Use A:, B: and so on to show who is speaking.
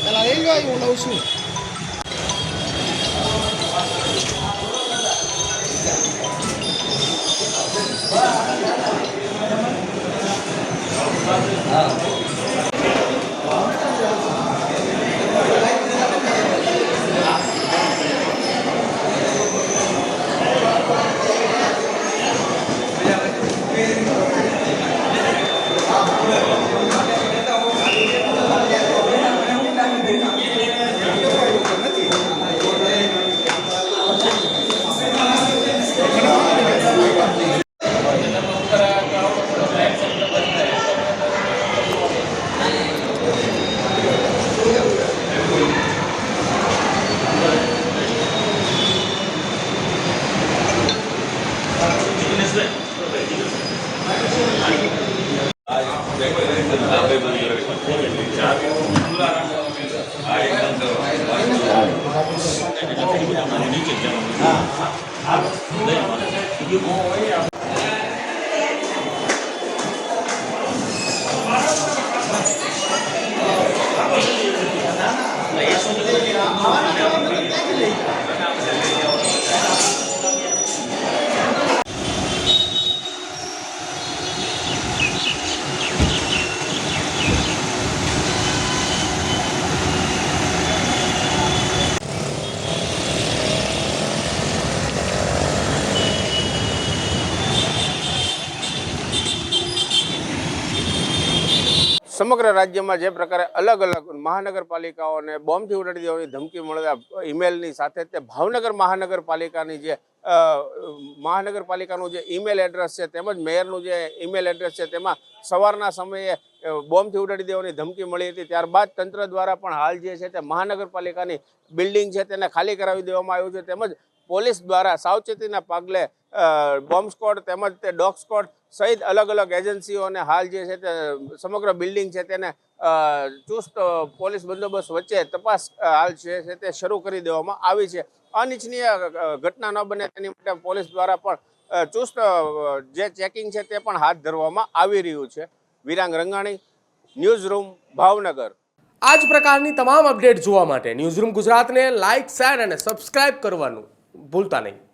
A: પેલા લઈ લો, હું લઉં છું. સમગ્ર રાજ્યમાં જે પ્રકારે અલગ અલગ મહાનગરપાલિકાઓને બોમ્બથી ઉડાડી દેવાની ધમકી મળતા ઈમેલની સાથે તે ભાવનગર મહાનગરપાલિકાની જે મહાનગરપાલિકાનું જે ઈમેલ એડ્રેસ છે તેમજ મેયરનું જે ઈમેલ એડ્રેસ છે તેમાં સવારના સમયે બોમ્બથી ઉડાડી દેવાની ધમકી મળી હતી. ત્યારબાદ તંત્ર દ્વારા પણ હાલ જે છે તે મહાનગરપાલિકાની બિલ્ડિંગ છે તેને ખાલી કરાવી દેવામાં આવ્યું છે. તેમજ પોલીસ દ્વારા સાવચેતીના પગલે બોમ્બ સ્ક્વોડ તેમજ તે ડોગ સ્ક્વોડ સહિત અલગ અલગ એજન્સીઓને હાલ જે છે તે સમગ્ર બિલ્ડિંગ છે તેને ચુસ્ત પોલીસ બંદોબસ્ત વચ્ચે તપાસ હાલ છે તે શરૂ કરી દેવામાં આવી છે. અનિચ્છનીય ઘટના ન બને તેની માટે પોલીસ દ્વારા પણ ચુસ્ત જે ચેકિંગ છે તે પણ હાથ ધરવામાં આવી રહ્યું છે. Virang Rangani, news room, Bhavnagar.
B: આ જ પ્રકારની તમામ અપડેટ જોવા માટે ન્યૂઝ રૂમ ગુજરાતને લાઇક, શેર અને સબસ્ક્રાઇબ કરવાનું ભૂલતા નહીં.